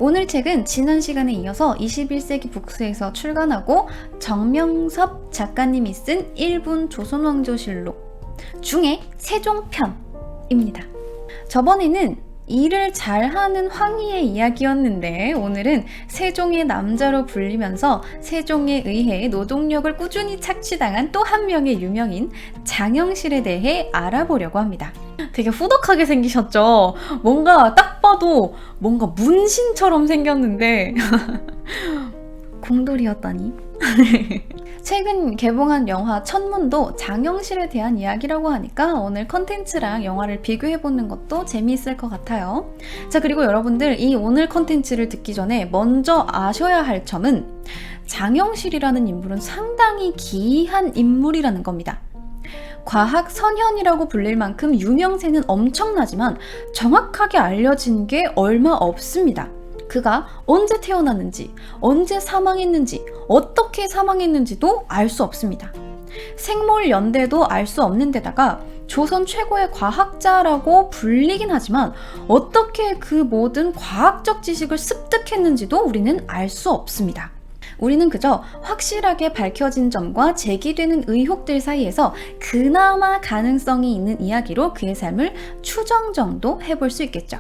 오늘 책은 지난 시간에 이어서 21세기 북스에서 출간하고 정명섭 작가님이 쓴 1분 조선왕조실록 중에 세종편입니다. 저번에는 일을 잘하는 황희의 이야기였는데 오늘은 세종의 남자로 불리면서 세종에 의해 노동력을 꾸준히 착취당한 또 한 명의 유명인 장영실에 대해 알아보려고 합니다. 되게 후덕하게 생기셨죠? 뭔가 딱 봐도 뭔가 문신처럼 생겼는데 공돌이였다니? 최근 개봉한 영화 천문도 장영실에 대한 이야기라고 하니까 오늘 컨텐츠랑 영화를 비교해보는 것도 재미있을 것 같아요. 자, 그리고 여러분들 이 오늘 컨텐츠를 듣기 전에 먼저 아셔야 할 점은 장영실이라는 인물은 상당히 기이한 인물이라는 겁니다. 과학 선현이라고 불릴 만큼 유명세는 엄청나지만 정확하게 알려진 게 얼마 없습니다. 그가 언제 태어났는지, 언제 사망했는지, 어떻게 사망했는지도 알 수 없습니다. 생몰 연대도 알 수 없는 데다가 조선 최고의 과학자라고 불리긴 하지만 어떻게 그 모든 과학적 지식을 습득했는지도 우리는 알 수 없습니다. 우리는 그저 확실하게 밝혀진 점과 제기되는 의혹들 사이에서 그나마 가능성이 있는 이야기로 그의 삶을 추정 정도 해볼 수 있겠죠.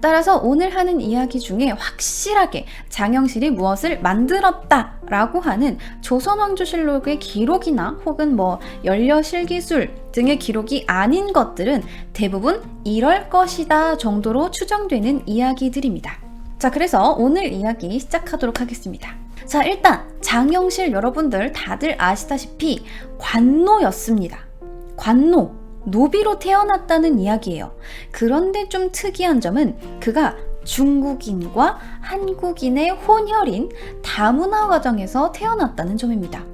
따라서 오늘 하는 이야기 중에 확실하게 장영실이 무엇을 만들었다라고 하는 조선왕조실록의 기록이나 혹은 연려실기술 등의 기록이 아닌 것들은 대부분 이럴 것이다 정도로 추정되는 이야기들입니다. 자, 그래서 오늘 이야기 시작하도록 하겠습니다. 자, 일단 장영실 여러분들 다들 아시다시피 관노였습니다. 관노, 노비로 태어났다는 이야기예요. 그런데 좀 특이한 점은 그가 중국인과 한국인의 혼혈인 다문화 가정에서 태어났다는 점입니다.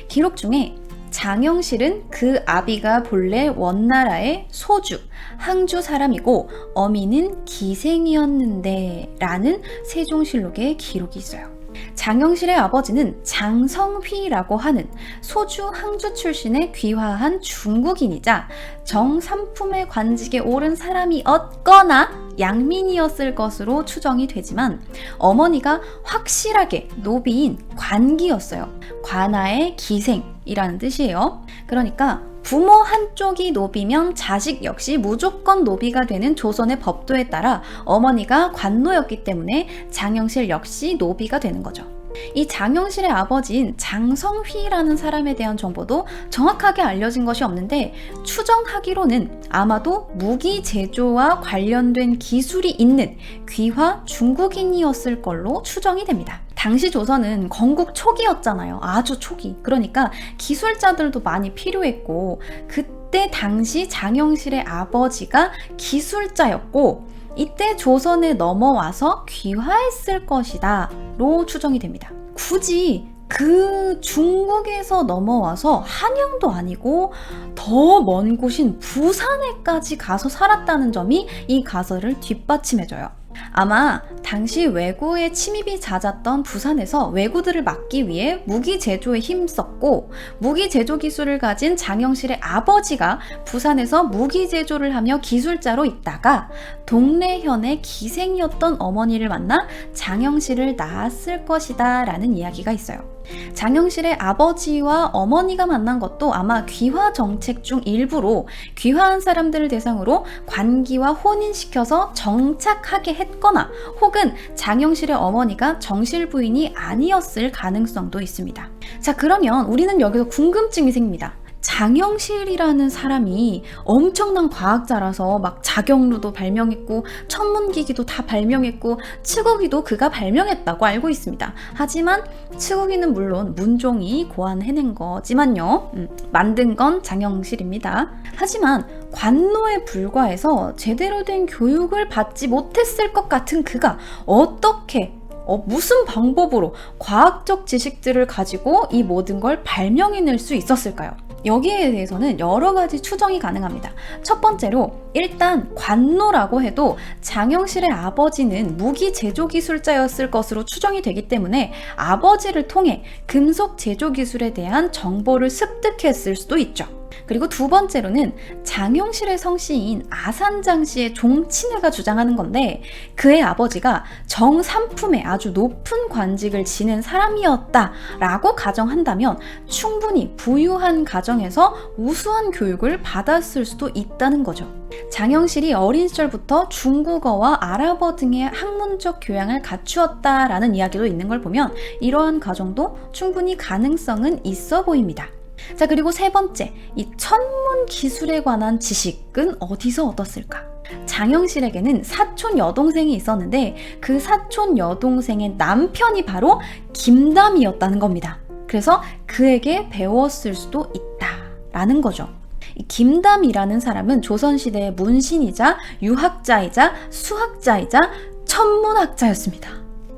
기록 중에 장영실은 그 아비가 본래 원나라의 소주, 항주 사람이고 어미는 기생이었는데 라는 세종실록에 기록이 있어요. 장영실의 아버지는 장성휘라고 하는 소주 항주 출신의 귀화한 중국인이자 정삼품의 관직에 오른 사람이었거나 양민이었을 것으로 추정이 되지만 어머니가 확실하게 노비인 관기였어요. 관아의 기생이라는 뜻이에요. 그러니까 부모 한쪽이 노비면 자식 역시 무조건 노비가 되는 조선의 법도에 따라 어머니가 관노였기 때문에 장영실 역시 노비가 되는 거죠. 이 장영실의 아버지인 장성휘라는 사람에 대한 정보도 정확하게 알려진 것이 없는데 추정하기로는 아마도 무기 제조와 관련된 기술이 있는 귀화 중국인이었을 걸로 추정이 됩니다. 당시 조선은 건국 초기였잖아요. 아주 초기. 그러니까 기술자들도 많이 필요했고 그때 당시 장영실의 아버지가 기술자였고 이때 조선에 넘어와서 귀화했을 것이다 로 추정이 됩니다. 굳이 그 중국에서 넘어와서 한양도 아니고 더 먼 곳인 부산에까지 가서 살았다는 점이 이 가설을 뒷받침해줘요. 아마 당시 왜구의 침입이 잦았던 부산에서 왜구들을 막기 위해 무기 제조에 힘썼고 무기 제조 기술을 가진 장영실의 아버지가 부산에서 무기 제조를 하며 기술자로 있다가 동래현의 기생이었던 어머니를 만나 장영실을 낳았을 것이다 라는 이야기가 있어요. 장영실의 아버지와 어머니가 만난 것도 아마 귀화 정책 중 일부로 귀화한 사람들을 대상으로 관기와 혼인시켜서 정착하게 했거나 혹은 장영실의 어머니가 정실 부인이 아니었을 가능성도 있습니다. 자, 그러면 우리는 여기서 궁금증이 생깁니다. 장영실이라는 사람이 엄청난 과학자라서 막 자경루도 발명했고 천문기기도 다 발명했고 치국이도 그가 발명했다고 알고 있습니다. 하지만 치국이는 물론 문종이 고안해낸 거지만요. 만든 건 장영실입니다. 하지만 관노에 불과해서 제대로 된 교육을 받지 못했을 것 같은 그가 어떻게 무슨 방법으로 과학적 지식들을 가지고 이 모든 걸 발명해낼 수 있었을까요? 여기에 대해서는 여러 가지 추정이 가능합니다. 첫 번째로 일단 관노라고 해도 장영실의 아버지는 무기 제조 기술자였을 것으로 추정이 되기 때문에 아버지를 통해 금속 제조 기술에 대한 정보를 습득했을 수도 있죠. 그리고 두 번째로는 장영실의 성씨인 아산장 씨의 종친애가 주장하는 건데, 그의 아버지가 정삼품의 아주 높은 관직을 지닌 사람이었다라고 가정한다면 충분히 부유한 가정에서 우수한 교육을 받았을 수도 있다는 거죠. 장영실이 어린 시절부터 중국어와 아랍어 등의 학문적 교양을 갖추었다라는 이야기도 있는 걸 보면 이러한 가정도 충분히 가능성은 있어 보입니다. 자, 그리고 세 번째, 이 천문 기술에 관한 지식은 어디서 얻었을까? 장영실에게는 사촌 여동생이 있었는데 그 사촌 여동생의 남편이 바로 김담이었다는 겁니다. 그래서 그에게 배웠을 수도 있다라는 거죠. 이 김담이라는 사람은 조선시대의 문신이자 유학자이자 수학자이자 천문학자였습니다.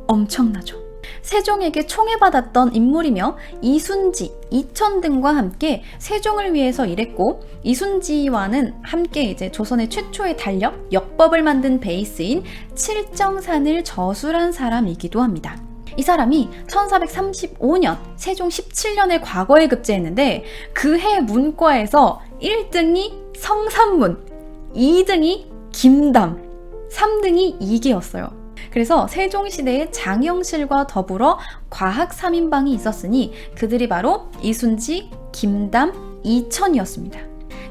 엄청나죠? 세종에게 총애받았던 인물이며 이순지, 이천 등과 함께 세종을 위해서 일했고, 이순지와는 함께 이제 조선의 최초의 달력, 역법을 만든 베이스인 칠정산을 저술한 사람이기도 합니다. 이 사람이 1435년 세종 17년에 과거에 급제했는데 그 해 문과에서 1등이 성삼문, 2등이 김담, 3등이 이계였어요. 그래서 세종시대에 장영실과 더불어 과학 3인방이 있었으니 그들이 바로 이순지, 김담, 이천이었습니다.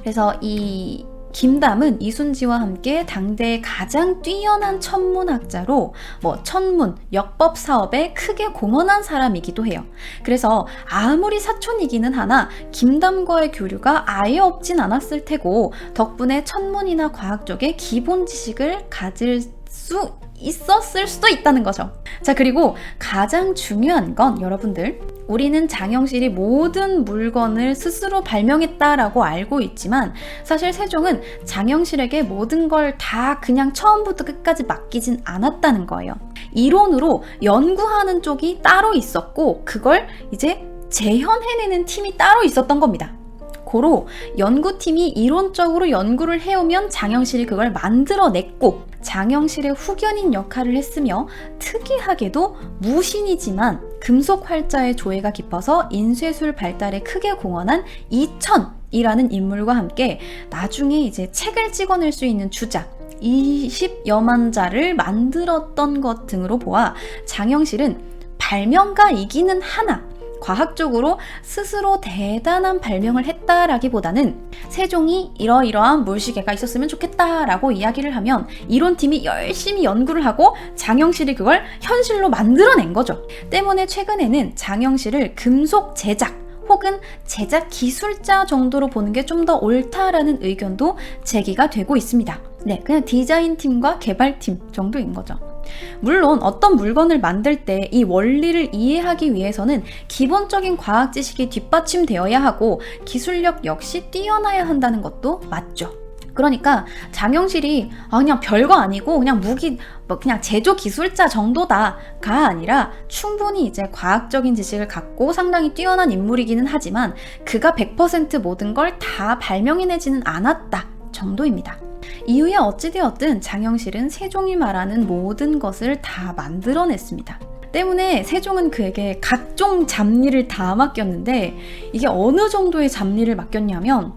그래서 이 김담은 이순지와 함께 당대의 가장 뛰어난 천문학자로 천문, 역법 사업에 크게 공헌한 사람이기도 해요. 그래서 아무리 사촌이기는 하나 김담과의 교류가 아예 없진 않았을 테고 덕분에 천문이나 과학 쪽에 기본 지식을 가질 수 있었을 수도 있다는 거죠. 자, 그리고 가장 중요한 건 여러분들, 우리는 장영실이 모든 물건을 스스로 발명했다라고 알고 있지만 사실 세종은 장영실에게 모든 걸 다 그냥 처음부터 끝까지 맡기진 않았다는 거예요. 이론으로 연구하는 쪽이 따로 있었고 그걸 이제 재현해내는 팀이 따로 있었던 겁니다. 고로 연구팀이 이론적으로 연구를 해오면 장영실이 그걸 만들어냈고 장영실의 후견인 역할을 했으며 특이하게도 무신이지만 금속 활자의 조예가 깊어서 인쇄술 발달에 크게 공헌한 이천이라는 인물과 함께 나중에 이제 책을 찍어낼 수 있는 주작 20여만 자를 만들었던 것 등으로 보아 장영실은 발명가이기는 하나 과학적으로 스스로 대단한 발명을 했다라기보다는 세종이 이러이러한 물시계가 있었으면 좋겠다라고 이야기를 하면 이론팀이 열심히 연구를 하고 장영실이 그걸 현실로 만들어낸 거죠. 때문에 최근에는 장영실을 금속 제작 혹은 제작 기술자 정도로 보는 게 좀 더 옳다라는 의견도 제기가 되고 있습니다. 네, 그냥 디자인팀과 개발팀 정도인 거죠. 물론 어떤 물건을 만들 때 이 원리를 이해하기 위해서는 기본적인 과학 지식이 뒷받침되어야 하고 기술력 역시 뛰어나야 한다는 것도 맞죠. 그러니까 장영실이 그냥 별거 아니고 그냥 그냥 제조 기술자 정도다가 아니라 충분히 이제 과학적인 지식을 갖고 상당히 뛰어난 인물이기는 하지만 그가 100% 모든 걸 다 발명해내지는 않았다 정도입니다. 이후에 어찌되었든 장영실은 세종이 말하는 모든 것을 다 만들어냈습니다. 때문에 세종은 그에게 각종 잡일을 다 맡겼는데 이게 어느 정도의 잡일을 맡겼냐면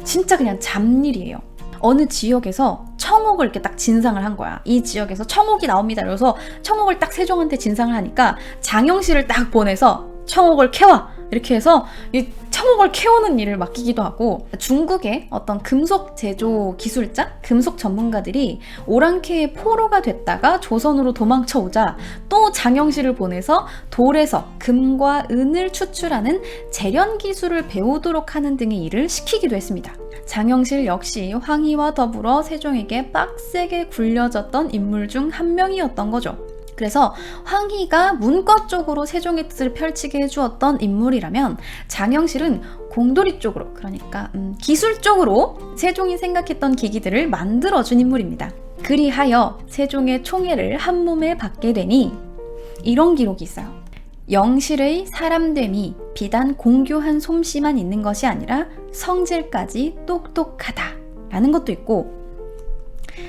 진짜 그냥 잡일이에요. 어느 지역에서 청옥을 이렇게 딱 진상을 한 거야. 이 지역에서 청옥이 나옵니다. 그래서 청옥을 딱 세종한테 진상을 하니까 장영실을 딱 보내서 청옥을 캐와! 이렇게 해서 이 청옥을 캐오는 일을 맡기기도 하고 중국의 어떤 금속 제조 기술자, 금속 전문가들이 오랑캐의 포로가 됐다가 조선으로 도망쳐 오자 또 장영실을 보내서 돌에서 금과 은을 추출하는 재련 기술을 배우도록 하는 등의 일을 시키기도 했습니다. 장영실 역시 황희와 더불어 세종에게 빡세게 굴려졌던 인물 중 한 명이었던 거죠. 그래서 황희가 문과 쪽으로 세종의 뜻을 펼치게 해주었던 인물이라면 장영실은 공돌이 쪽으로, 그러니까 기술 쪽으로 세종이 생각했던 기기들을 만들어준 인물입니다. 그리하여 세종의 총애를 한 몸에 받게 되니 이런 기록이 있어요. 영실의 사람됨이 비단 공교한 솜씨만 있는 것이 아니라 성질까지 똑똑하다 라는 것도 있고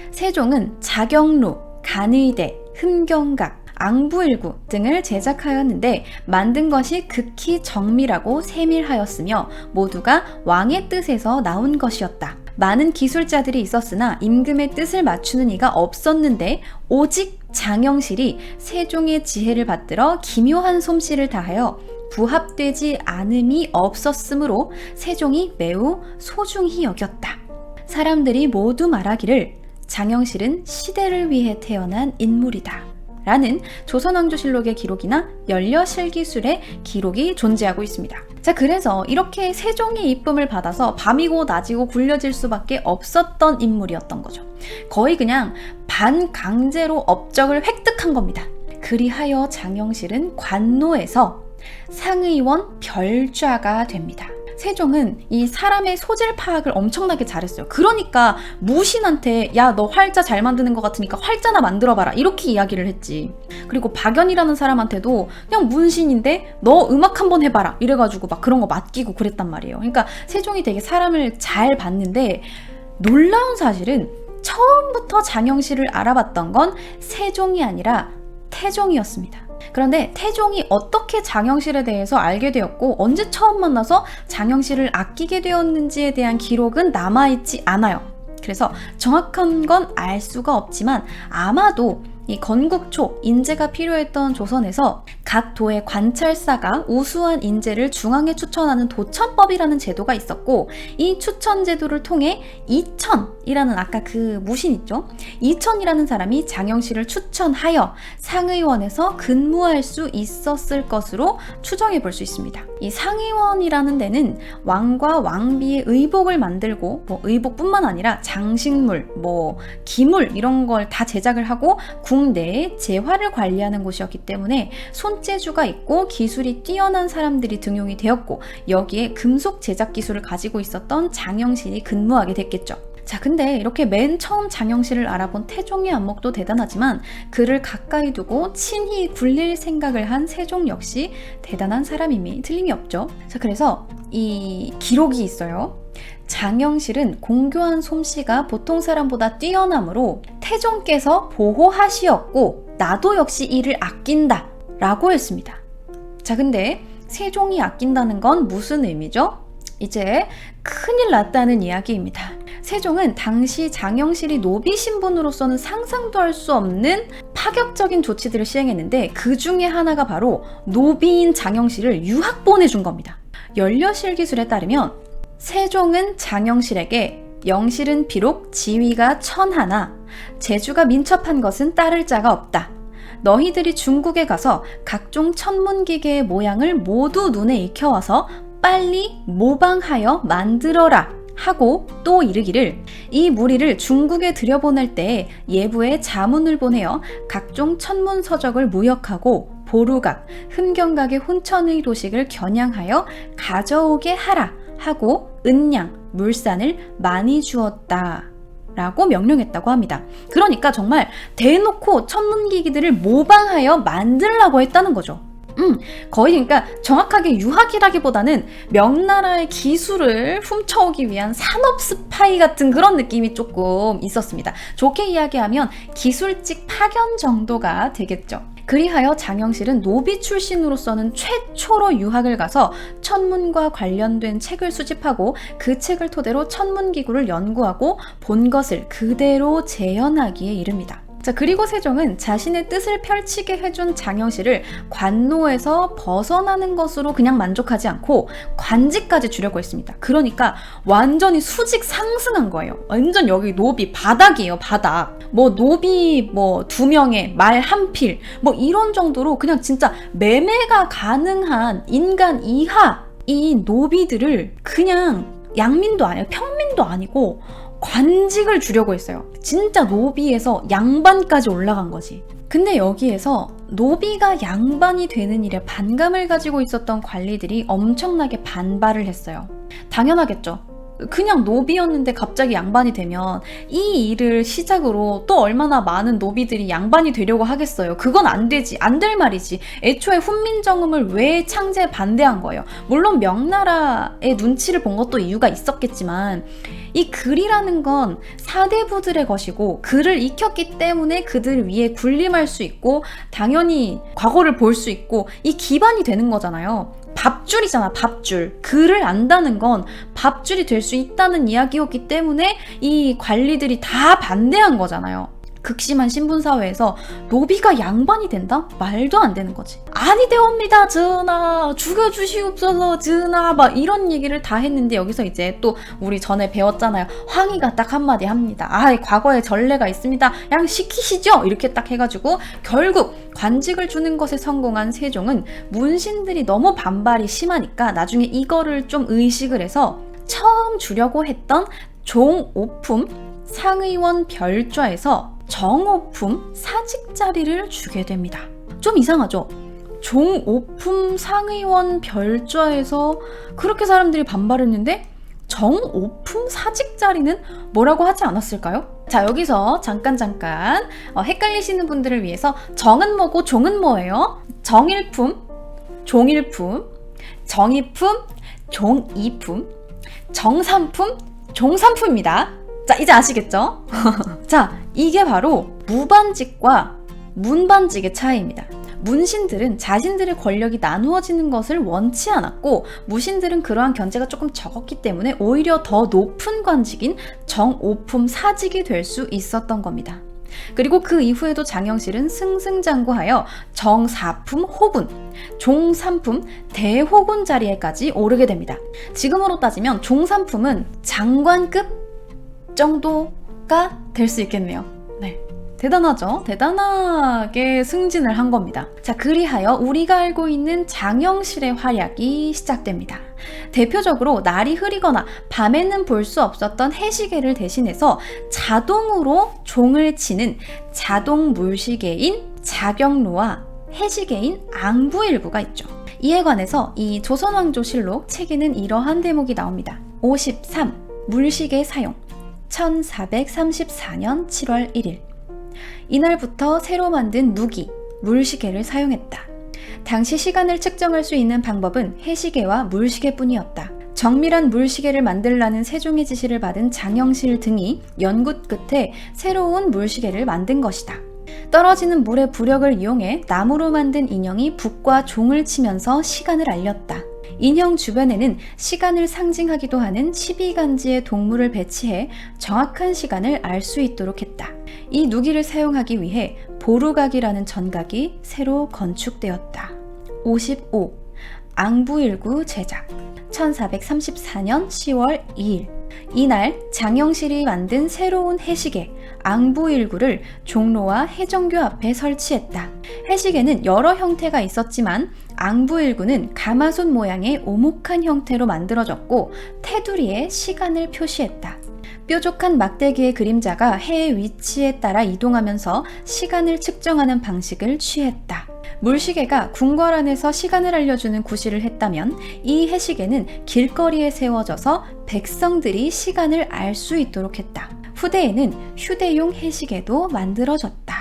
세종은 자경루, 간의대, 흠경각, 앙부일구 등을 제작하였는데 만든 것이 극히 정밀하고 세밀하였으며 모두가 왕의 뜻에서 나온 것이었다. 많은 기술자들이 있었으나 임금의 뜻을 맞추는 이가 없었는데 오직 장영실이 세종의 지혜를 받들어 기묘한 솜씨를 다하여 부합되지 않음이 없었으므로 세종이 매우 소중히 여겼다. 사람들이 모두 말하기를 장영실은 시대를 위해 태어난 인물이다 라는 조선왕조실록의 기록이나 연려실기술의 기록이 존재하고 있습니다. 자, 그래서 이렇게 세종의 이쁨을 받아서 밤이고 낮이고 굴려질 수밖에 없었던 인물이었던 거죠. 거의 그냥 반강제로 업적을 획득한 겁니다. 그리하여 장영실은 관노에서 상의원 별좌가 됩니다. 세종은 이 사람의 소질 파악을 엄청나게 잘했어요. 그러니까 무신한테 야, 너 활자 잘 만드는 것 같으니까 활자나 만들어봐라 이렇게 이야기를 했지. 그리고 박연이라는 사람한테도 그냥 문신인데 너 음악 한번 해봐라 이래가지고 막 그런 거 맡기고 그랬단 말이에요. 그러니까 세종이 되게 사람을 잘 봤는데 놀라운 사실은 처음부터 장영실을 알아봤던 건 세종이 아니라 태종이었습니다. 그런데 태종이 어떻게 장영실에 대해서 알게 되었고 언제 처음 만나서 장영실을 아끼게 되었는지에 대한 기록은 남아있지 않아요. 그래서 정확한 건 알 수가 없지만 아마도 이 건국초 인재가 필요했던 조선에서 각 도의 관찰사가 우수한 인재를 중앙에 추천하는 도천법이라는 제도가 있었고 이 추천 제도를 통해 이천이라는 아까 그 무신 있죠? 이천이라는 사람이 장영실을 추천하여 상의원에서 근무할 수 있었을 것으로 추정해 볼 수 있습니다. 이 상의원이라는 데는 왕과 왕비의 의복을 만들고 뭐 의복뿐만 아니라 장식물, 뭐 기물 이런 걸 다 제작을 하고 국내에 재화를 관리하는 곳이었기 때문에 손재주가 있고 기술이 뛰어난 사람들이 등용이 되었고 여기에 금속 제작 기술을 가지고 있었던 장영실이 근무하게 됐겠죠. 자, 근데 이렇게 맨 처음 장영실을 알아본 태종의 안목도 대단하지만 그를 가까이 두고 친히 굴릴 생각을 한 세종 역시 대단한 사람임이 틀림이 없죠. 자, 그래서 이 기록이 있어요. 장영실은 공교한 솜씨가 보통 사람보다 뛰어나므로 태종께서 보호하시었고 나도 역시 이를 아낀다 라고 했습니다. 자, 근데 세종이 아낀다는 건 무슨 의미죠? 이제 큰일 났다는 이야기입니다. 세종은 당시 장영실이 노비 신분으로서는 상상도 할 수 없는 파격적인 조치들을 시행했는데 그 중에 하나가 바로 노비인 장영실을 유학 보내준 겁니다. 연려실기술에 따르면 세종은 장영실에게 영실은 비록 지위가 천하나 재주가 민첩한 것은 따를 자가 없다. 너희들이 중국에 가서 각종 천문기계의 모양을 모두 눈에 익혀와서 빨리 모방하여 만들어라 하고 또 이르기를 이 무리를 중국에 들여보낼 때에 예부에 자문을 보내어 각종 천문서적을 무역하고 보루각, 흠경각의 혼천의 도식을 겨냥하여 가져오게 하라 하고 은양, 물산을 많이 주었다 라고 명령했다고 합니다. 그러니까 정말 대놓고 천문기기들을 모방하여 만들라고 했다는 거죠. 거의 그러니까 정확하게 유학이라기보다는 명나라의 기술을 훔쳐오기 위한 산업 스파이 같은 그런 느낌이 조금 있었습니다. 좋게 이야기하면 기술직 파견 정도가 되겠죠. 그리하여 장영실은 노비 출신으로서는 최초로 유학을 가서 천문과 관련된 책을 수집하고 그 책을 토대로 천문기구를 연구하고 본 것을 그대로 재현하기에 이릅니다. 자, 그리고 세종은 자신의 뜻을 펼치게 해준 장영실을 관노에서 벗어나는 것으로 그냥 만족하지 않고 관직까지 주려고 했습니다. 그러니까 완전히 수직 상승한 거예요. 완전 여기 노비 바닥이에요, 바닥. 뭐 노비 뭐 2명에 말 한 필 뭐 이런 정도로 그냥 진짜 매매가 가능한 인간 이하 이 노비들을 그냥 양민도 아니고 평민도 아니고 관직을 주려고 했어요. 진짜 노비에서 양반까지 올라간 거지. 근데 여기에서 노비가 양반이 되는 일에 반감을 가지고 있었던 관리들이 엄청나게 반발을 했어요. 당연하겠죠. 그냥 노비였는데 갑자기 양반이 되면 이 일을 시작으로 또 얼마나 많은 노비들이 양반이 되려고 하겠어요. 그건 안 되지. 안 될 말이지. 애초에 훈민정음을 왜 창제에 반대한 거예요. 물론 명나라의 눈치를 본 것도 이유가 있었겠지만 이 글이라는 건 사대부들의 것이고 글을 익혔기 때문에 그들 위에 군림할 수 있고 당연히 과거를 볼 수 있고 이 기반이 되는 거잖아요. 밥줄이잖아, 밥줄. 글을 안다는 건 밥줄이 될 수 있다는 이야기였기 때문에 이 관리들이 다 반대한 거잖아요. 극심한 신분사회에서 노비가 양반이 된다? 말도 안 되는 거지. 아니 되옵니다, 전하. 죽여주시옵소서, 전하. 막 이런 얘기를 다 했는데 여기서 이제 또 우리 전에 배웠잖아요. 황희가 딱 한마디 합니다. 과거에 전례가 있습니다. 양 시키시죠? 이렇게 딱 해가지고 결국 관직을 주는 것에 성공한 세종은 문신들이 너무 반발이 심하니까 나중에 이거를 좀 의식을 해서 처음 주려고 했던 종오품 상의원 별좌에서 정오품 사직자리를 주게 됩니다. 좀 이상하죠? 종오품 상의원 별좌에서 그렇게 사람들이 반발했는데 정오품 사직자리는 뭐라고 하지 않았을까요? 자, 여기서 잠깐 헷갈리시는 분들을 위해서 정은 뭐고 종은 뭐예요? 정일품, 종일품, 정이품, 종이품, 정삼품, 종삼품입니다. 자, 이제 아시겠죠? 자, 이게 바로 무반직과 문반직의 차이입니다. 문신들은 자신들의 권력이 나누어지는 것을 원치 않았고 무신들은 그러한 견제가 조금 적었기 때문에 오히려 더 높은 관직인 정오품 사직이 될 수 있었던 겁니다. 그리고 그 이후에도 장영실은 승승장구하여 정사품 호군, 종삼품 대호군 자리에까지 오르게 됩니다. 지금으로 따지면 종삼품은 장관급 정도가 될 수 있겠네요. 네, 대단하죠? 대단하게 승진을 한 겁니다. 자, 그리하여 우리가 알고 있는 장영실의 활약이 시작됩니다. 대표적으로 날이 흐리거나 밤에는 볼 수 없었던 해시계를 대신해서 자동으로 종을 치는 자동 물시계인 자경루와 해시계인 앙부일구가 있죠. 이에 관해서 이 조선왕조실록 책에는 이러한 대목이 나옵니다. 53. 물시계 사용 1434년 7월 1일 이날부터 새로 만든 무기, 물시계를 사용했다. 당시 시간을 측정할 수 있는 방법은 해시계와 물시계뿐이었다. 정밀한 물시계를 만들라는 세종의 지시를 받은 장영실 등이 연구 끝에 새로운 물시계를 만든 것이다. 떨어지는 물의 부력을 이용해 나무로 만든 인형이 북과 종을 치면서 시간을 알렸다. 인형 주변에는 시간을 상징하기도 하는 12간지의 동물을 배치해 정확한 시간을 알 수 있도록 했다. 이 누기를 사용하기 위해 보루각이라는 전각이 새로 건축되었다. 55. 앙부일구 제작 1434년 10월 2일 이날 장영실이 만든 새로운 해시계 앙부일구를 종로와 해정교 앞에 설치했다. 해시계는 여러 형태가 있었지만 앙부일구는 가마솥 모양의 오목한 형태로 만들어졌고 테두리에 시간을 표시했다. 뾰족한 막대기의 그림자가 해의 위치에 따라 이동하면서 시간을 측정하는 방식을 취했다. 물시계가 궁궐 안에서 시간을 알려주는 구실을 했다면 이 해시계는 길거리에 세워져서 백성들이 시간을 알 수 있도록 했다. 후대에는 휴대용 해시계도 만들어졌다.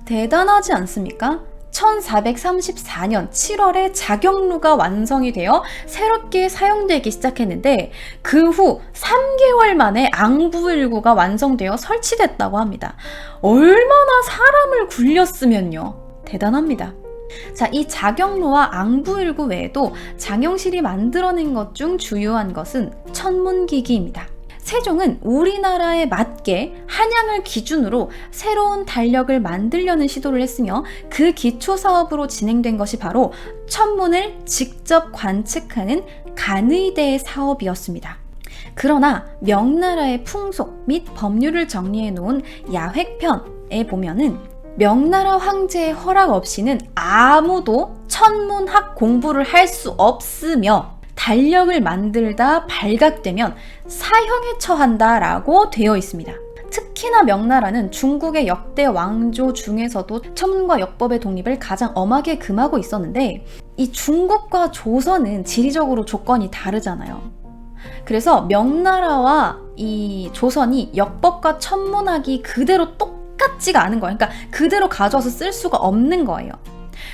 대단하지 않습니까? 1434년 7월에 자경루가 완성이 되어 새롭게 사용되기 시작했는데 그 후 3개월 만에 앙부일구가 완성되어 설치됐다고 합니다. 얼마나 사람을 굴렸으면요. 대단합니다. 자, 이 자경루와 앙부일구 외에도 장영실이 만들어낸 것 중 주요한 것은 천문기기입니다. 세종은 우리나라에 맞게 한양을 기준으로 새로운 달력을 만들려는 시도를 했으며 그 기초 사업으로 진행된 것이 바로 천문을 직접 관측하는 간의대 사업이었습니다. 그러나 명나라의 풍속 및 법률을 정리해 놓은 야획편에 보면은 명나라 황제의 허락 없이는 아무도 천문학 공부를 할 수 없으며 달력을 만들다 발각되면 사형에 처한다라고 되어 있습니다. 특히나 명나라는 중국의 역대 왕조 중에서도 천문과 역법의 독립을 가장 엄하게 금하고 있었는데 이 중국과 조선은 지리적으로 조건이 다르잖아요. 그래서 명나라와 이 조선이 역법과 천문학이 그대로 똑같지가 않은 거예요. 그러니까 그대로 가져와서 쓸 수가 없는 거예요.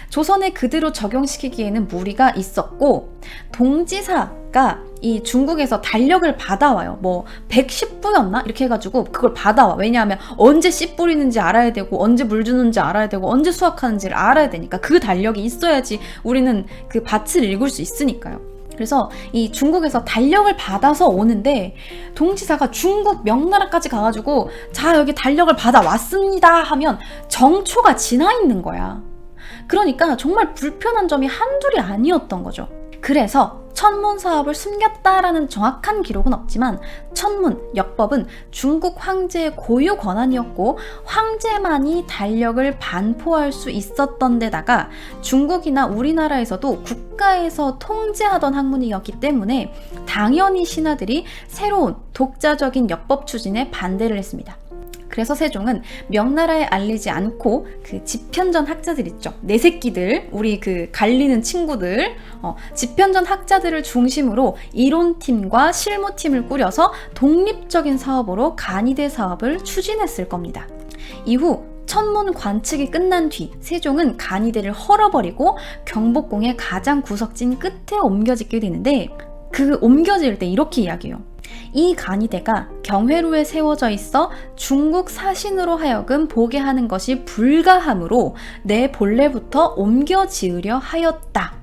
조선에 그대로 적용시키기에는 무리가 있었고, 동지사가 이 중국에서 달력을 받아와요. 뭐 110부였나? 이렇게 해가지고 그걸 받아와. 왜냐하면 언제 씨 뿌리는지 알아야 되고, 언제 물 주는지 알아야 되고, 언제 수확하는지를 알아야 되니까 그 달력이 있어야지 우리는 그 밭을 읽을 수 있으니까요. 그래서 이 중국에서 달력을 받아서 오는데, 동지사가 중국 명나라까지 가가지고 자, 여기 달력을 받아왔습니다 하면 정초가 지나 있는 거야. 그러니까 정말 불편한 점이 한둘이 아니었던 거죠. 그래서 천문 사업을 숨겼다라는 정확한 기록은 없지만, 천문, 역법은 중국 황제의 고유 권한이었고 황제만이 달력을 반포할 수 있었던 데다가 중국이나 우리나라에서도 국가에서 통제하던 학문이었기 때문에 당연히 신하들이 새로운 독자적인 역법 추진에 반대를 했습니다. 그래서 세종은 명나라에 알리지 않고 그 집현전 학자들 있죠. 내 새끼들, 우리 그 갈리는 친구들, 집현전 학자들을 중심으로 이론팀과 실무팀을 꾸려서 독립적인 사업으로 간이대 사업을 추진했을 겁니다. 이후 천문 관측이 끝난 뒤 세종은 간이대를 헐어버리고 경복궁의 가장 구석진 끝에 옮겨짓게 되는데, 그 옮겨질 때 이렇게 이야기해요. 이 간이대가 경회로에 세워져 있어 중국 사신으로 하여금 보게 하는 것이 불가하므로 내 본래부터 옮겨 지으려 하였다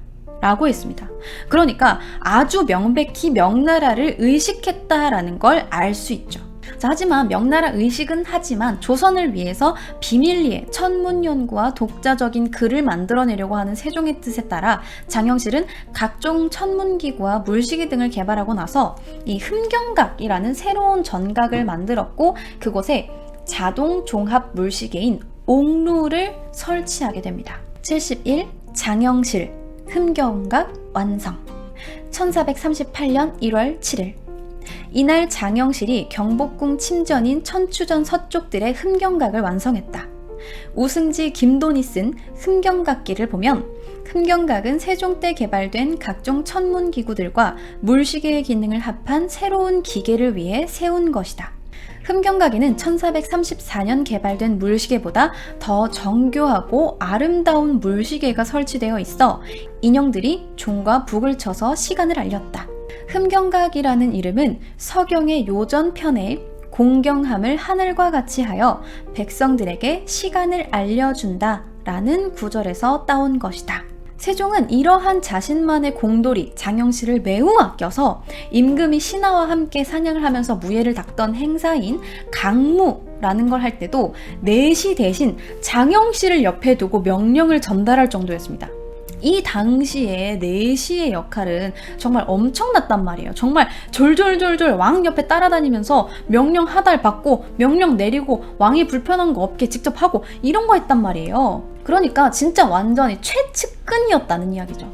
라고 했습니다. 그러니까 아주 명백히 명나라를 의식했다라는 걸 알 수 있죠. 자, 하지만 명나라 의식은 하지만 조선을 위해서 비밀리에 천문 연구와 독자적인 글을 만들어내려고 하는 세종의 뜻에 따라 장영실은 각종 천문기구와 물시계 등을 개발하고 나서 이 흠경각이라는 새로운 전각을 만들었고, 그곳에 자동 종합 물시계인 옥루를 설치하게 됩니다. 71. 장영실 흠경각 완성. 1438년 1월 7일 이날 장영실이 경복궁 침전인 천추전 서쪽들의 흠경각을 완성했다. 우승지 김돈이 쓴 흠경각기를 보면 흠경각은 세종 때 개발된 각종 천문기구들과 물시계의 기능을 합한 새로운 기계를 위해 세운 것이다. 흠경각에는 1434년 개발된 물시계보다 더 정교하고 아름다운 물시계가 설치되어 있어 인형들이 종과 북을 쳐서 시간을 알렸다. 흠경각이라는 이름은 서경의 요전편에 공경함을 하늘과 같이 하여 백성들에게 시간을 알려준다 라는 구절에서 따온 것이다. 세종은 이러한 자신만의 공돌이 장영실을 매우 아껴서 임금이 신하와 함께 사냥을 하면서 무예를 닦던 행사인 강무라는 걸 할 때도 내시 대신 장영실을 옆에 두고 명령을 전달할 정도였습니다. 이 당시에 내시의 역할은 정말 엄청났단 말이에요. 정말 졸졸졸졸 왕 옆에 따라다니면서 명령 하달 받고 명령 내리고 왕이 불편한 거 없게 직접 하고 이런 거 했단 말이에요. 그러니까 진짜 완전히 최측근이었다는 이야기죠.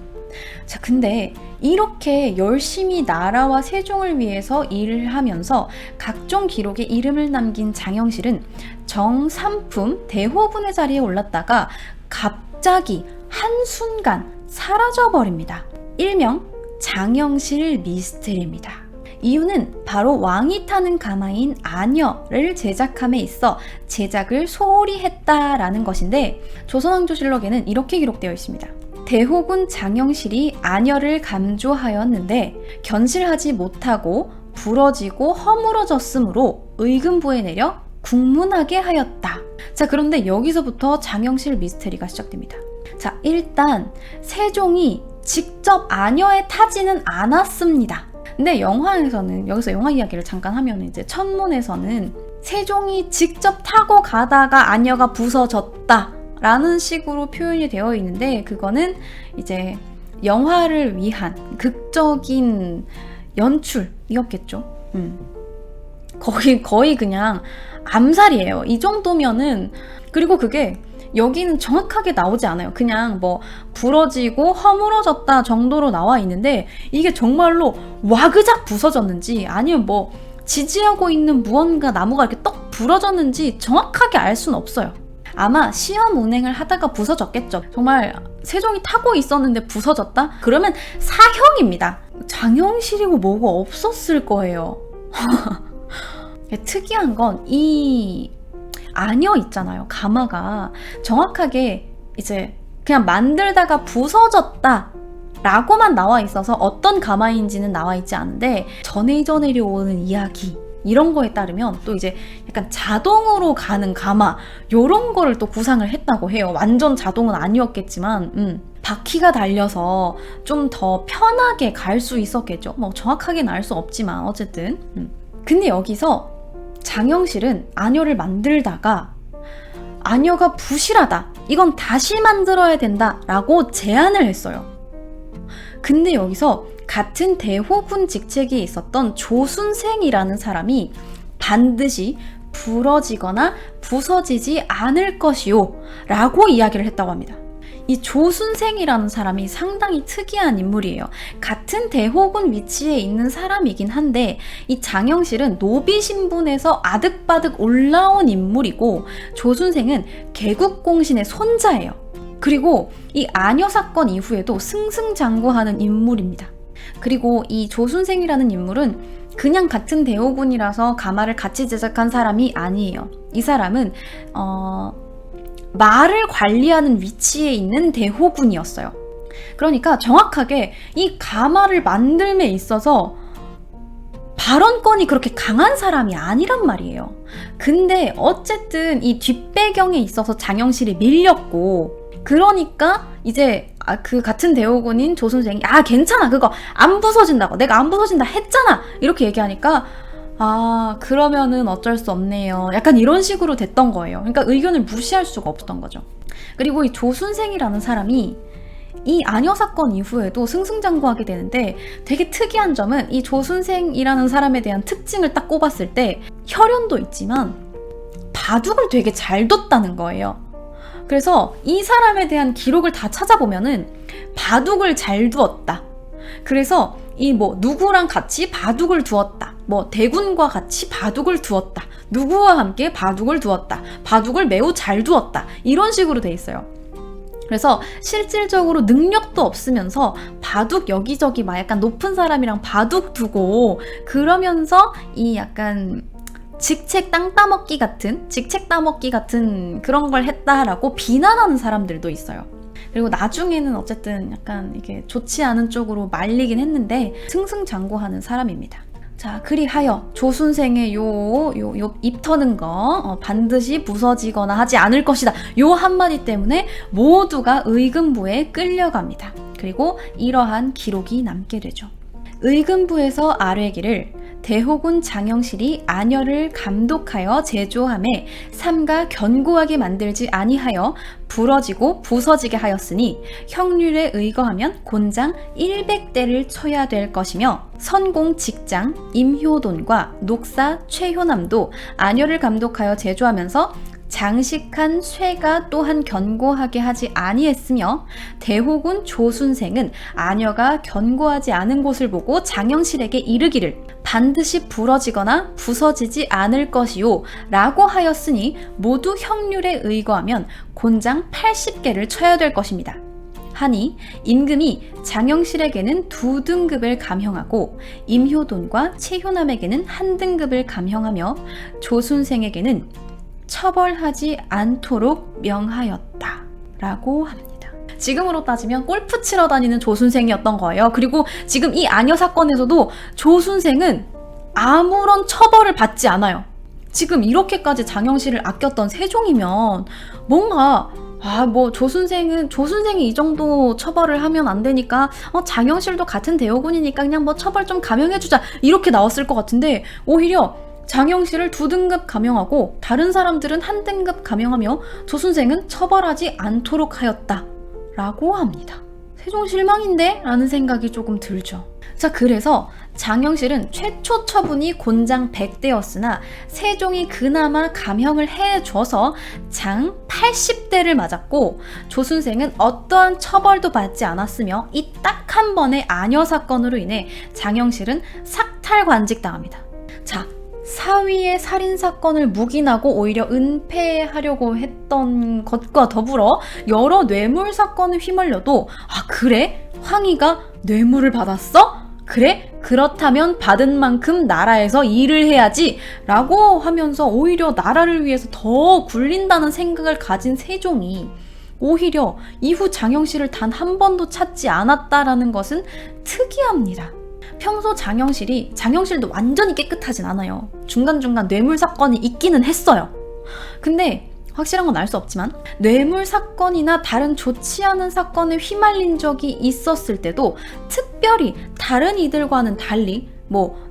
자, 근데 이렇게 열심히 나라와 세종을 위해서 일을 하면서 각종 기록에 이름을 남긴 장영실은 정삼품 대호분의 자리에 올랐다가 갑자기 한순간 사라져버립니다. 일명 장영실 미스테리입니다. 이유는 바로 왕이 타는 가마인 아녀를 제작함에 있어 제작을 소홀히 했다라는 것인데, 조선왕조실록에는 이렇게 기록되어 있습니다. 대호군 장영실이 아녀를 감조하였는데 견실하지 못하고 부러지고 허물어졌으므로 의금부에 내려 국문하게 하였다. 자, 그런데 여기서부터 장영실 미스테리가 시작됩니다. 자, 일단 세종이 직접 아녀에 타지는 않았습니다. 근데 영화에서는, 여기서 영화 이야기를 잠깐 하면 이제 천문에서는 세종이 직접 타고 가다가 아녀가 부서졌다 라는 식으로 표현이 되어 있는데, 그거는 이제 영화를 위한 극적인 연출이었겠죠. 거의 그냥 암살이에요. 이 정도면은. 그리고 그게 여기는 정확하게 나오지 않아요. 그냥 뭐 부러지고 허물어졌다 정도로 나와 있는데, 이게 정말로 와그작 부서졌는지 아니면 뭐 지지하고 있는 무언가 나무가 이렇게 떡 부러졌는지 정확하게 알 수는 없어요. 아마 시험 운행을 하다가 부서졌겠죠. 정말 세종이 타고 있었는데 부서졌다? 그러면 사형입니다. 장영실이고 뭐고 없었을 거예요. 특이한 건 이 아녀 있잖아요. 가마가 정확하게 이제 그냥 만들다가 부서졌다 라고만 나와 있어서 어떤 가마인지는 나와 있지 않은데, 전해져 내려오는 이야기 이런 거에 따르면 또 이제 약간 자동으로 가는 가마 요런 거를 또 구상을 했다고 해요. 완전 자동은 아니었겠지만 바퀴가 달려서 좀 더 편하게 갈 수 있었겠죠. 뭐 정확하게는 알 수 없지만 어쨌든 근데 여기서 장영실은 아녀를 만들다가 아녀가 부실하다, 이건 다시 만들어야 된다 라고 제안을 했어요. 근데 여기서 같은 대호군 직책에 있었던 조순생이라는 사람이 반드시 부러지거나 부서지지 않을 것이요 라고 이야기를 했다고 합니다. 이 조순생이라는 사람이 상당히 특이한 인물이에요. 같은 대호군 위치에 있는 사람이긴 한데 이 장영실은 노비 신분에서 아득바득 올라온 인물이고, 조순생은 개국공신의 손자예요. 그리고 이 아녀 사건 이후에도 승승장구하는 인물입니다. 그리고 이 조순생이라는 인물은 그냥 같은 대호군이라서 가마를 같이 제작한 사람이 아니에요. 이 사람은 말을 관리하는 위치에 있는 대호군이었어요. 그러니까 정확하게 이 가마를 만듦에 있어서 발언권이 그렇게 강한 사람이 아니란 말이에요. 근데 어쨌든 이 뒷배경에 있어서 장영실이 밀렸고, 그러니까 이제 그 같은 대호군인 조순생이 괜찮아, 그거 안 부서진다고, 내가 안 부서진다 했잖아 이렇게 얘기하니까 그러면은 어쩔 수 없네요, 약간 이런 식으로 됐던 거예요. 그러니까 의견을 무시할 수가 없었던 거죠. 그리고 이 조순생이라는 사람이 이 아녀 사건 이후에도 승승장구하게 되는데, 되게 특이한 점은 이 조순생이라는 사람에 대한 특징을 딱 꼽았을 때 혈연도 있지만 바둑을 되게 잘 뒀다는 거예요. 그래서 이 사람에 대한 기록을 다 찾아보면은 바둑을 잘 두었다, 그래서 이 뭐 누구랑 같이 바둑을 두었다, 뭐 대군과 같이 바둑을 두었다, 누구와 함께 바둑을 두었다, 바둑을 매우 잘 두었다, 이런 식으로 돼 있어요. 그래서 실질적으로 능력도 없으면서 바둑 여기저기 막 약간 높은 사람이랑 바둑 두고 그러면서 이 약간 직책 따먹기 같은 그런 걸 했다라고 비난하는 사람들도 있어요. 그리고 나중에는 어쨌든 약간 이게 좋지 않은 쪽으로 말리긴 했는데 승승장구하는 사람입니다. 자, 그리하여 조순생의 요 입 터는 거 반드시 부서지거나 하지 않을 것이다, 요 한마디 때문에 모두가 의금부에 끌려갑니다. 그리고 이러한 기록이 남게 되죠. 의금부에서 아뢰기를 대호군 장영실이 아녀를 감독하여 제조함에 삼가 견고하게 만들지 아니하여 부러지고 부서지게 하였으니 형률에 의거하면 곤장 100대를 쳐야 될 것이며, 선공 직장 임효돈과 녹사 최효남도 아녀를 감독하여 제조하면서 장식한 쇠가 또한 견고하게 하지 아니했으며, 대호군 조순생은 아녀가 견고하지 않은 곳을 보고 장영실에게 이르기를 반드시 부러지거나 부서지지 않을 것이요 라고 하였으니 모두 형률에 의거하면 곤장 80개를 쳐야 될 것입니다. 하니 임금이 장영실에게는 2등급을 감형하고 임효돈과 최효남에게는 1등급을 감형하며 조순생에게는 처벌하지 않도록 명하였다 라고 합니다. 지금으로 따지면 골프 치러 다니는 조순생이었던 거예요. 그리고 지금 이 아녀 사건에서도 조순생은 아무런 처벌을 받지 않아요. 지금 이렇게까지 장영실을 아꼈던 세종이면 뭔가 뭐 조순생이 이 정도 처벌을 하면 안 되니까 장영실도 같은 대호군이니까 그냥 뭐 처벌 좀 감형해주자 이렇게 나왔을 것 같은데, 오히려 장영실을 2등급 감형하고 다른 사람들은 1등급 감형하며 조순생은 처벌하지 않도록 하였다 라고 합니다. 세종 실망인데? 라는 생각이 조금 들죠. 자, 그래서 장영실은 최초 처분이 곤장 100대였으나 세종이 그나마 감형을 해줘서 장 80대를 맞았고, 조순생은 어떠한 처벌도 받지 않았으며 이 딱 한 번의 아녀 사건으로 인해 장영실은 삭탈관직당합니다. 자, 사위의 살인사건을 묵인하고 오히려 은폐하려고 했던 것과 더불어 여러 뇌물 사건을 휘말려도 그래? 황희가 뇌물을 받았어? 그래? 그렇다면 받은 만큼 나라에서 일을 해야지 라고 하면서 오히려 나라를 위해서 더 굴린다는 생각을 가진 세종이 오히려 이후 장영실을 단 한 번도 찾지 않았다라는 것은 특이합니다. 평소 장영실도 완전히 깨끗하진 않아요. 중간중간 뇌물 사건이 있기는 했어요. 근데 확실한 건 알 수 없지만 뇌물 사건이나 다른 좋지 않은 사건에 휘말린 적이 있었을 때도 특별히 다른 이들과는 달리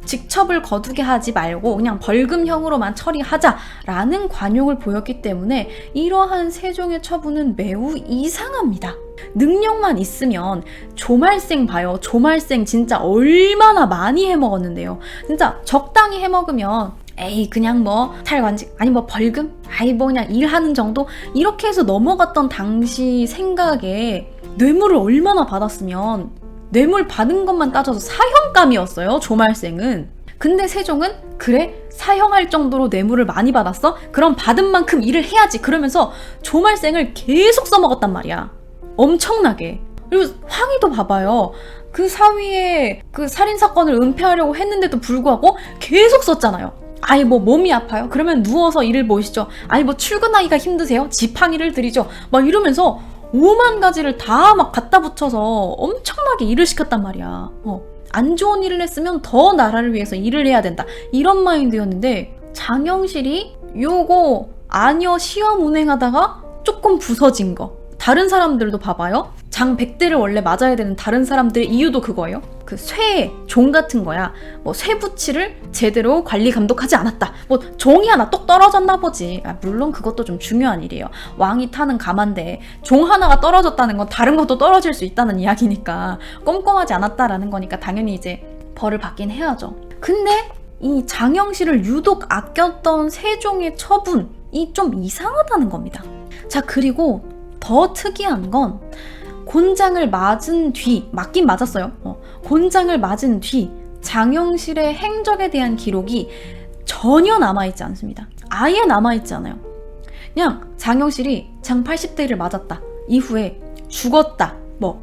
직첩을 거두게 하지 말고 그냥 벌금형으로만 처리하자라는 관용을 보였기 때문에 이러한 세종의 처분은 매우 이상합니다. 능력만 있으면 조말생 봐요. 조말생 진짜 얼마나 많이 해먹었는데요. 진짜 적당히 해먹으면 에이 그냥 탈관직 아니 벌금 아이 그냥 일하는 정도 이렇게 해서 넘어갔던 당시 생각에 뇌물을 얼마나 받았으면 뇌물 받은 것만 따져서 사형감이었어요. 조말생은. 근데 세종은 그래? 사형할 정도로 뇌물을 많이 받았어? 그럼 받은 만큼 일을 해야지. 그러면서 조말생을 계속 써먹었단 말이야. 엄청나게. 그리고 황희도 봐봐요. 그 사위의 그 살인사건을 은폐하려고 했는데도 불구하고 계속 썼잖아요. 아이 몸이 아파요? 그러면 누워서 일을 보시죠. 아이 출근하기가 힘드세요? 지팡이를 들이죠. 이러면서 5만 가지를 다 갖다 붙여서 엄청나게 일을 시켰단 말이야. 안 좋은 일을 했으면 더 나라를 위해서 일을 해야 된다. 이런 마인드였는데 장영실이 요거 아녀 시험 운행하다가 조금 부서진 거. 다른 사람들도 봐봐요. 장 100대를 원래 맞아야 되는 다른 사람들의 이유도 그거예요. 그 종 같은 거야. 쇠붙이를 제대로 관리 감독하지 않았다. 종이 하나 똑 떨어졌나 보지. 물론 그것도 좀 중요한 일이에요. 왕이 타는 가만데 종 하나가 떨어졌다는 건 다른 것도 떨어질 수 있다는 이야기니까 꼼꼼하지 않았다라는 거니까 당연히 이제 벌을 받긴 해야죠. 근데 이 장영실을 유독 아꼈던 세종의 처분이 좀 이상하다는 겁니다. 자, 그리고 더 특이한 건 곤장을 맞은 뒤, 맞긴 맞았어요. 곤장을 맞은 뒤 장영실의 행적에 대한 기록이 전혀 남아있지 않습니다. 아예 남아있지 않아요. 그냥 장영실이 장 80대를 맞았다. 이후에 죽었다.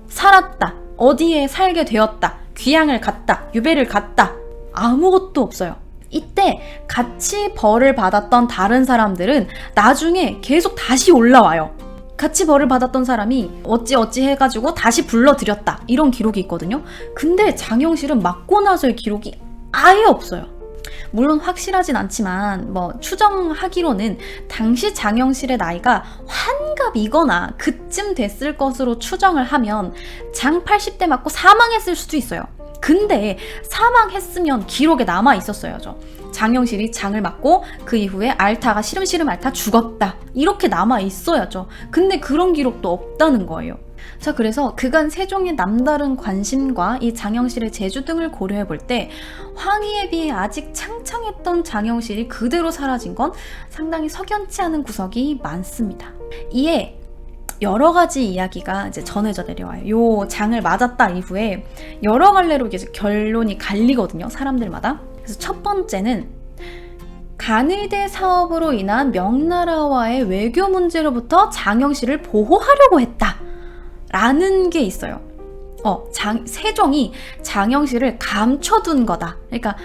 살았다. 어디에 살게 되었다. 귀양을 갔다. 유배를 갔다. 아무것도 없어요. 이때 같이 벌을 받았던 다른 사람들은 나중에 계속 다시 올라와요. 같이 벌을 받았던 사람이 어찌 해가지고 다시 불러들였다. 이런 기록이 있거든요. 근데 장영실은 맞고 나서의 기록이 아예 없어요. 물론 확실하진 않지만 추정하기로는 당시 장영실의 나이가 환갑이거나 그쯤 됐을 것으로 추정을 하면 장 80대 맞고 사망했을 수도 있어요. 근데 사망했으면 기록에 남아 있었어야죠. 장영실이 장을 맞고 그 이후에 앓다가 시름시름 앓다 죽었다. 이렇게 남아 있어야죠. 근데 그런 기록도 없다는 거예요. 자, 그래서 그간 세종의 남다른 관심과 이 장영실의 재주 등을 고려해 볼 때 황희에 비해 아직 창창했던 장영실이 그대로 사라진 건 상당히 석연치 않은 구석이 많습니다. 이에 여러 가지 이야기가 이제 전해져 내려와요. 요 장을 맞았다 이후에 여러 갈래로 이제 결론이 갈리거든요. 사람들마다. 그래서 첫 번째는 간의대 사업으로 인한 명나라와의 외교 문제로부터 장영실을 보호하려고 했다. 라는 게 있어요. 세종이 장영실을 감춰둔 거다. 그러니까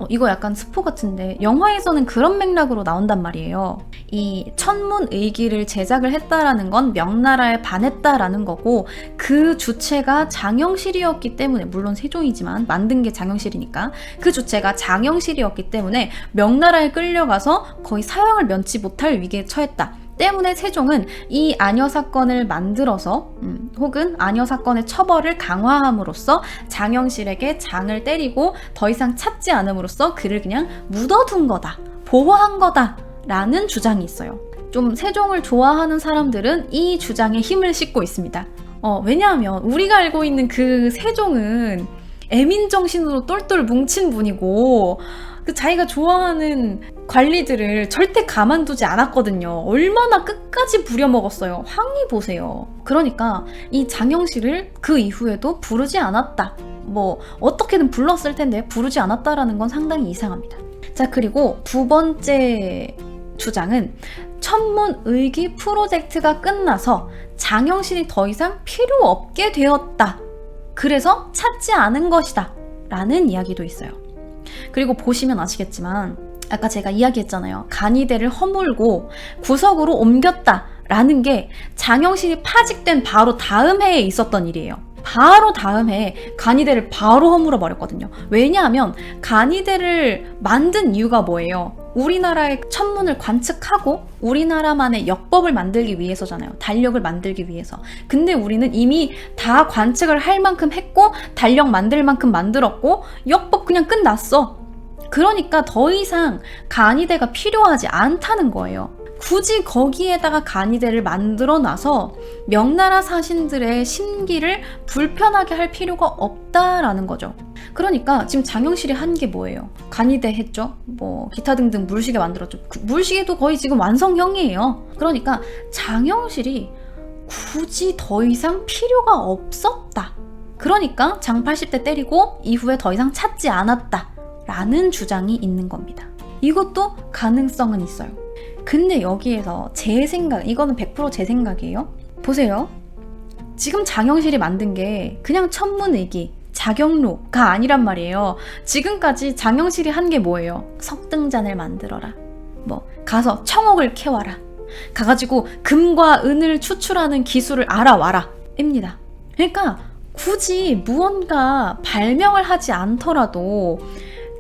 이거 약간 스포 같은데 영화에서는 그런 맥락으로 나온단 말이에요. 이 천문의기를 제작을 했다라는 건 명나라에 반했다라는 거고 그 주체가 장영실이었기 때문에 물론 세종이지만 만든 게 장영실이니까 그 주체가 장영실이었기 때문에 명나라에 끌려가서 거의 사형을 면치 못할 위기에 처했다. 때문에 세종은 이 아녀 사건을 만들어서 혹은 아녀 사건의 처벌을 강화함으로써 장영실에게 장을 때리고 더 이상 찾지 않음으로써 그를 그냥 묻어둔 거다. 보호한 거다. 라는 주장이 있어요. 좀 세종을 좋아하는 사람들은 이 주장에 힘을 싣고 있습니다. 왜냐하면 우리가 알고 있는 그 세종은 애민정신으로 똘똘 뭉친 분이고 그 자기가 좋아하는 관리들을 절대 가만두지 않았거든요. 얼마나 끝까지 부려먹었어요. 황희 보세요. 그러니까 이 장영실을 그 이후에도 부르지 않았다. 어떻게든 불렀을 텐데 부르지 않았다라는 건 상당히 이상합니다. 자, 그리고 두 번째 주장은 천문의기 프로젝트가 끝나서 장영실이 더 이상 필요 없게 되었다. 그래서 찾지 않은 것이다. 라는 이야기도 있어요. 그리고 보시면 아시겠지만 아까 제가 이야기했잖아요. 간의대를 허물고 구석으로 옮겼다 라는 게 장영실이 파직된 바로 다음 해에 있었던 일이에요. 바로 다음 해에 간이대를 바로 허물어 버렸거든요. 왜냐하면 간이대를 만든 이유가 뭐예요? 우리나라의 천문을 관측하고 우리나라만의 역법을 만들기 위해서잖아요. 달력을 만들기 위해서. 근데 우리는 이미 다 관측을 할 만큼 했고 달력 만들 만큼 만들었고 역법 그냥 끝났어. 그러니까 더 이상 간이대가 필요하지 않다는 거예요. 굳이 거기에다가 간이대를 만들어 놔서 명나라 사신들의 심기를 불편하게 할 필요가 없다라는 거죠. 그러니까 지금 장영실이 한 게 뭐예요? 간이대 했죠. 뭐 기타 등등 물시계 만들었죠. 그 물시계도 거의 지금 완성형이에요. 그러니까 장영실이 굳이 더 이상 필요가 없었다. 그러니까 장 80대 때리고 이후에 더 이상 찾지 않았다 라는 주장이 있는 겁니다. 이것도 가능성은 있어요. 근데 여기에서 제 생각, 이거는 100% 제 생각이에요. 보세요. 지금 장영실이 만든 게 그냥 천문의기, 자경로가 아니란 말이에요. 지금까지 장영실이 한 게 뭐예요? 석등잔을 만들어라. 뭐 가서 청옥을 캐와라. 가가지고 금과 은을 추출하는 기술을 알아와라. 입니다. 그러니까 굳이 무언가 발명을 하지 않더라도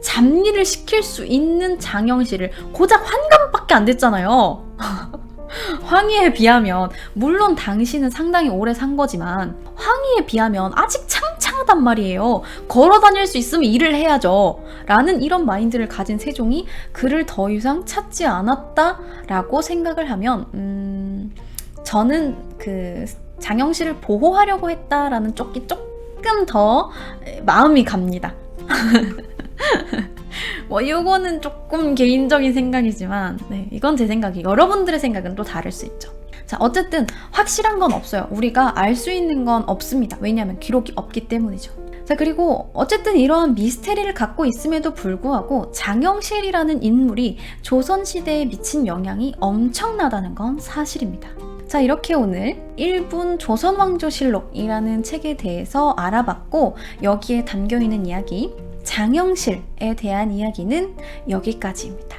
잡일을 시킬 수 있는 장영실을 고작 환갑밖에 안 됐잖아요. 황희에 비하면 물론 당신은 상당히 오래 산 거지만 황희에 비하면 아직 창창하단 말이에요. 걸어 다닐 수 있으면 일을 해야죠. 라는 이런 마인드를 가진 세종이 그를 더 이상 찾지 않았다라고 생각을 하면 저는 그 장영실을 보호하려고 했다라는 쪽이 조금 더 마음이 갑니다. 뭐 요거는 조금 개인적인 생각이지만 네, 이건 제 생각이 여러분들의 생각은 또 다를 수 있죠. 자, 어쨌든 확실한 건 없어요. 우리가 알 수 있는 건 없습니다. 왜냐하면 기록이 없기 때문이죠. 자, 그리고 어쨌든 이러한 미스테리를 갖고 있음에도 불구하고 장영실이라는 인물이 조선시대에 미친 영향이 엄청나다는 건 사실입니다. 자, 이렇게 오늘 1분 조선왕조실록이라는 책에 대해서 알아봤고 여기에 담겨있는 이야기 장영실에 대한 이야기는 여기까지입니다.